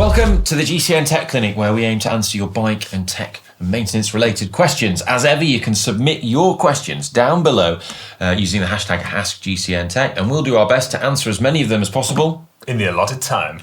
Welcome to the GCN Tech Clinic, where we aim to answer your bike and tech and maintenance related questions. As ever, you can submit your questions down below using the hashtag AskGCNTech, and we'll do our best to answer as many of them as possible in the allotted time.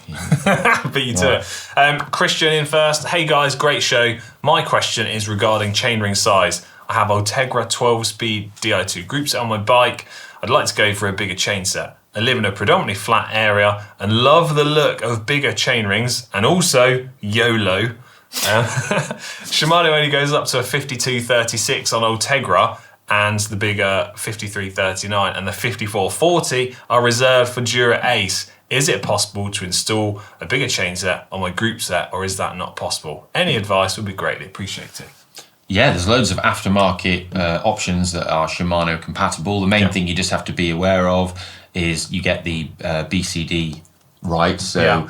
Beat you to it. Christian in first. Hey guys, great show. My question is regarding chainring size. I have Ultegra 12-speed Di2 groupset on my bike. I'd like to go for a bigger chainset. I live in a predominantly flat area and love the look of bigger chainrings, and also YOLO. Shimano only goes up to a 5236 on Ultegra, and the bigger 5339 and the 5440 are reserved for Dura Ace. Is it possible to install a bigger chainset on my group set, or is that not possible? Any advice would be greatly appreciated. Yeah, there's loads of aftermarket options that are Shimano compatible. The main thing you just have to be aware of is you get the BCD right. So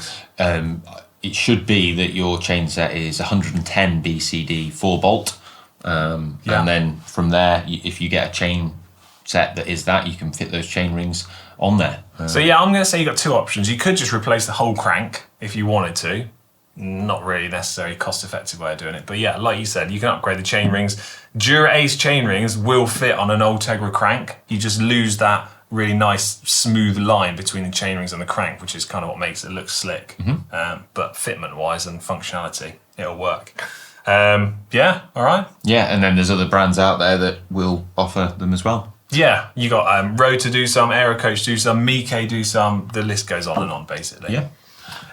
it should be that your chainset is 110 BCD 4-bolt. And then from there, if you get a chain set that is that, you can fit those chain rings on there. So I'm going to say you've got two options. You could just replace the whole crank if you wanted to. Not really necessarily cost-effective way of doing it. But yeah, like you said, you can upgrade the chain rings. Dura Ace chain rings will fit on an Ultegra crank. You just lose that really nice smooth line between the chain rings and the crank, which is kind of what makes it look slick. But fitment-wise and functionality, it'll work. All right. Yeah, and then there's other brands out there that will offer them as well. Yeah, you got Road to do some, Aerocoach do some, Miike do some. The list goes on and on, basically. Yeah.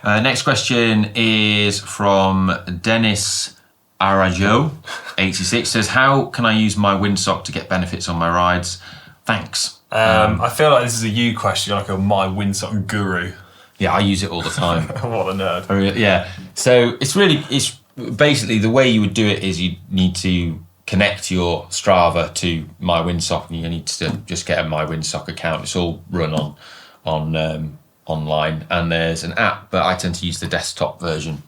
Next question is from Dennis Arajo, 86. Says, how can I use MyWindsock to get benefits on my rides? Thanks. I feel like this is a you question, like a MyWindsock guru. Yeah, I use it all the time. What a nerd. Yeah. So it's basically the way you would do it is you need to connect your Strava to MyWindsock, and you need to just get a MyWindsock account. It's all run on online, and there's an app, but I tend to use the desktop version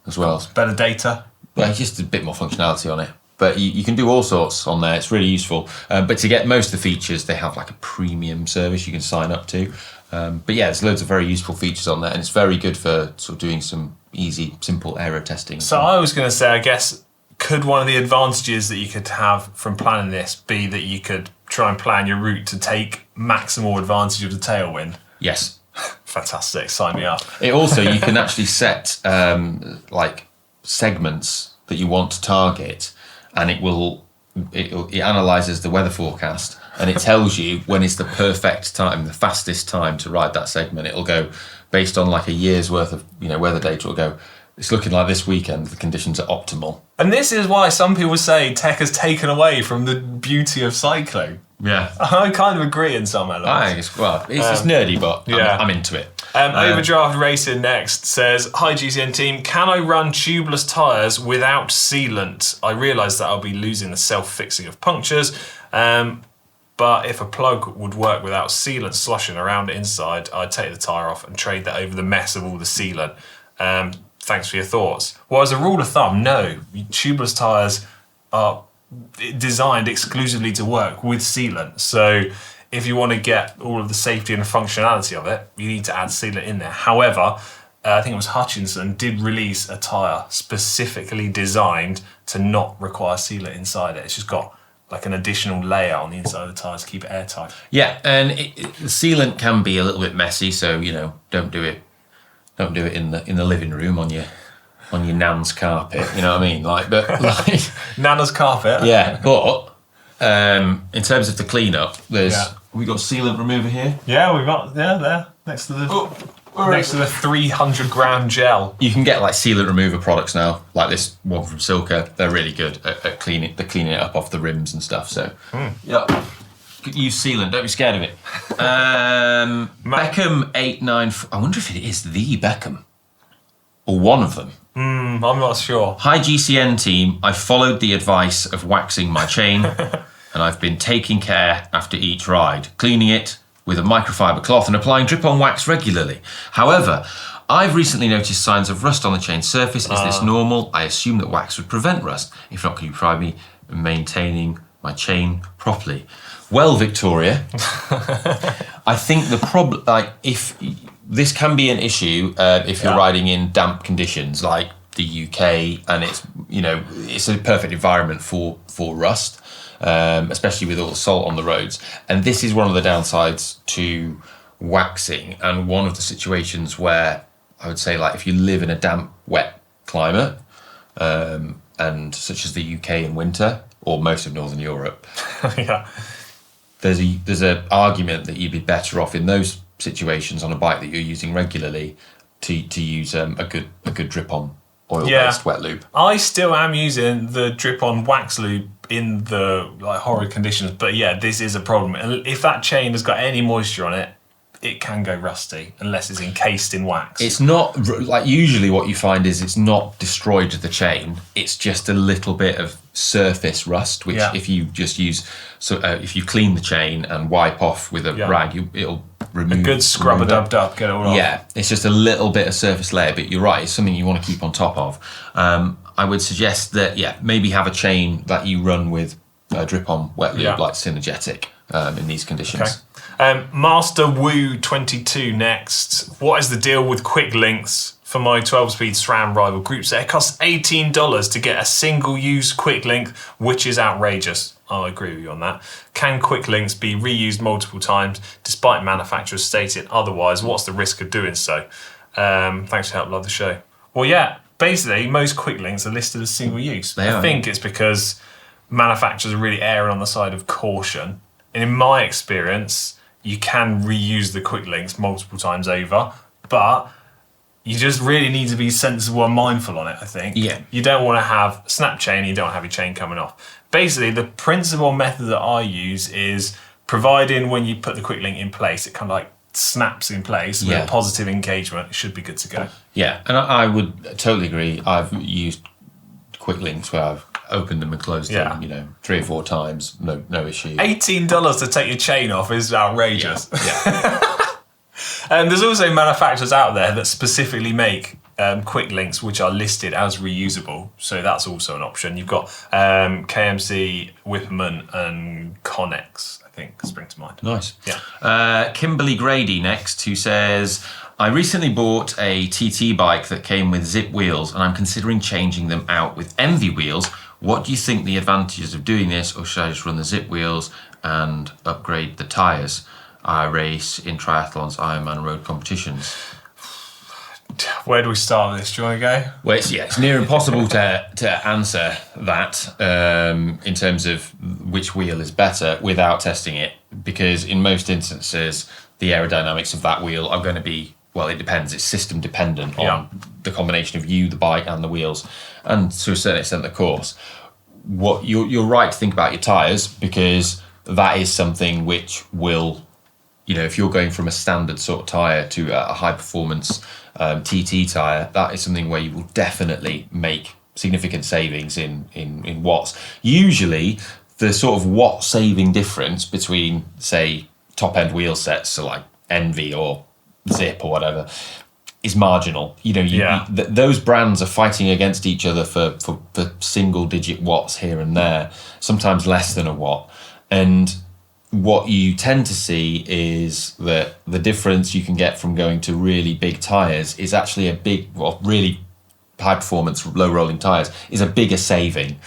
as well. Better data. Well, it's just a bit more functionality on it. But you can do all sorts on there. It's really useful. But to get most of the features, they have like a premium service you can sign up to. But yeah, there's loads of very useful features on there, and it's very good for sort of doing some easy, simple aero testing. So I was going to say, I guess, could one of the advantages that you could have from planning this be that you could try and plan your route to take maximal advantage of the tailwind? Yes. Fantastic. Sign me up. It also, you can actually set like segments that you want to target, and it analyzes the weather forecast, and it tells you when is the perfect time, the fastest time to ride that segment. It'll go based on like a year's worth of weather data. It'll go, it's looking like this weekend the conditions are optimal. And this is why some people say tech has taken away from the beauty of cycling. Yeah, I kind of agree in some elements. It's nerdy, but I'm into it. Overdraft Racing next says, hi GCN team, can I run tubeless tyres without sealant? I realise that I'll be losing the self-fixing of punctures, but if a plug would work without sealant sloshing around the inside, I'd take the tyre off and trade that over the mess of all the sealant. Thanks for your thoughts. Well, as a rule of thumb, no. Tubeless tyres are designed exclusively to work with sealant. So if you want to get all of the safety and functionality of it, you need to add sealant in there. However, I think it was Hutchinson did release a tyre specifically designed to not require sealant inside it. It's just got like an additional layer on the inside of the tyres to keep it airtight. Yeah, and the sealant can be a little bit messy, so don't do it in the living room on your nan's carpet, you know what I mean? Nana's carpet. Yeah, but in terms of the cleanup, we got sealant remover here. Yeah, we've got there next to the 300 gram gel. You can get like sealant remover products now, like this one from Silka. They're really good at cleaning it up off the rims and stuff. So use sealant. Don't be scared of it. Beckham 89. I wonder if it is the Beckham or one of them. I'm not sure. Hi GCN team, I followed the advice of waxing my chain and I've been taking care after each ride, cleaning it with a microfiber cloth and applying drip-on wax regularly. However, I've recently noticed signs of rust on the chain surface. Is this normal? I assume that wax would prevent rust. If not, can you provide me maintaining my chain properly? Well, Victoria, I think the problem, like if this can be an issue if you're riding in damp conditions like the UK, and it's a perfect environment for rust, especially with all the salt on the roads. And this is one of the downsides to waxing, and one of the situations where I would say, like, if you live in a damp, wet climate, and such as the UK in winter or most of Northern Europe, there's an argument that you'd be better off in those situations on a bike that you're using regularly to use a good drip-on oil-based wet lube. I still am using the drip-on wax lube in the horrid conditions, but this is a problem. And if that chain has got any moisture on it, it can go rusty unless it's encased in wax. It's not, usually what you find is it's not destroyed the chain, it's just a little bit of surface rust, which if you just use, if you clean the chain and wipe off with a rag, it'll remove. A good scrub-a-dub-dub, get it all off. Yeah, it's just a little bit of surface layer, but you're right, it's something you want to keep on top of. I would suggest that, maybe have a chain that you run with a drip-on wet lube, like Synergetic, in these conditions. Okay. Master Woo 22 next. What is the deal with quick links for my 12-speed SRAM rival group set? It costs $18 to get a single-use quick link, which is outrageous. I agree with you on that. Can quick links be reused multiple times despite manufacturers stating otherwise? What's the risk of doing so? Thanks for your help. Love the show. Well, basically, most quick links are listed as single-use. I think it's because manufacturers are really erring on the side of caution. And in my experience, you can reuse the quick links multiple times over, but you just really need to be sensible and mindful on it, I think. Yeah. You don't want to have snap chain, you don't have your chain coming off. Basically, the principal method that I use is providing when you put the quick link in place, it kind of snaps in place with a positive engagement, it should be good to go. Yeah, and I would totally agree. I've used quick links where I've opened them and closed them, 3 or 4 times, no issue. $18 to take your chain off is outrageous. And there's also manufacturers out there that specifically make quick links which are listed as reusable, so that's also an option. You've got KMC, Whipperman and Connex, I think, spring to mind. Nice. Yeah. Kimberly Grady next, who says, I recently bought a TT bike that came with zip wheels and I'm considering changing them out with Envy wheels. What do you think the advantages of doing this, or should I just run the zip wheels and upgrade the tyres? I race in triathlons, Ironman, road competitions. Where do we start with this? Do you want to go? Well, it's near impossible to answer that in terms of which wheel is better without testing it, because in most instances, the aerodynamics of that wheel are going to be, well, it depends. It's system dependent on the combination of you, the bike, and the wheels, and to a certain extent, the course. What you're right to think about your tyres, because that is something which will, if you're going from a standard sort of tyre to a high performance TT tyre, that is something where you will definitely make significant savings in watts. Usually, the sort of watt saving difference between, say, top end wheel sets, so like Envy or Zip or whatever, is marginal. Those brands are fighting against each other for single digit watts here and there, sometimes less than a watt. And what you tend to see is that the difference you can get from going to really big tyres is actually really high performance, low rolling tyres is a bigger saving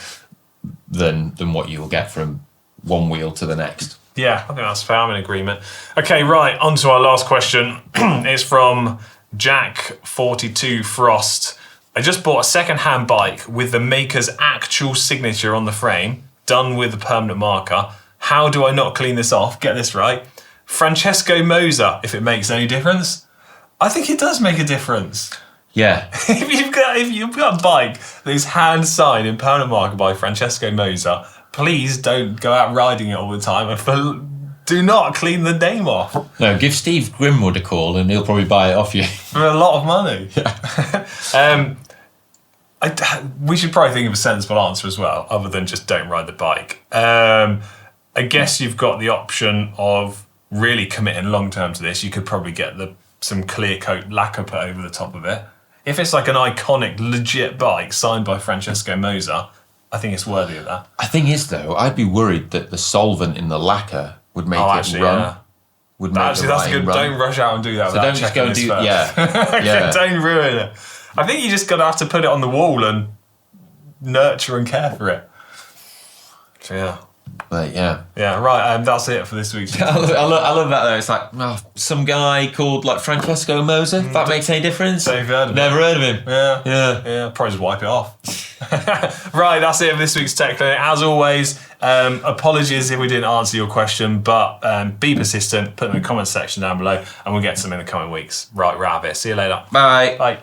than what you will get from one wheel to the next. Yeah, I think that's fair. I'm in agreement. Okay, right, on to our last question. It's from Jack42 Frost. I just bought a second-hand bike with the maker's actual signature on the frame, done with a permanent marker. How do I not clean this off? Get this right. Francesco Moser, if it makes any difference. I think it does make a difference. Yeah. If you've got a bike that is hand signed in permanent marker by Francesco Moser, please don't go out riding it all the time and do not clean the name off. No, give Steve Grimwood a call and he'll probably buy it off you. For a lot of money. Yeah. We should probably think of a sensible answer as well, other than just don't ride the bike. I guess you've got the option of really committing long term to this. You could probably get some clear coat lacquer put over the top of it. If it's like an iconic, legit bike signed by Francesco Moser, I think it's worthy of that. The thing is, though, I'd be worried that the solvent in the lacquer would make it run. would make Actually, the that's Ryan good. run. Don't rush out and do that. So don't just go and do Don't ruin it. I think you just got to have to put it on the wall and nurture and care for it. So yeah. But yeah. Yeah, right. That's it for this week's. I love that though. It's like some guy called like Francesco Moser. If that makes any difference. Never heard of him. Never heard of him. Yeah. Probably just wipe it off. Right, that's it for this week's Tech Clinic. As always, apologies if we didn't answer your question, but be persistent. Put them in the comments section down below, and we'll get to them in the coming weeks. Right, we're out of here. See you later. Bye. Bye.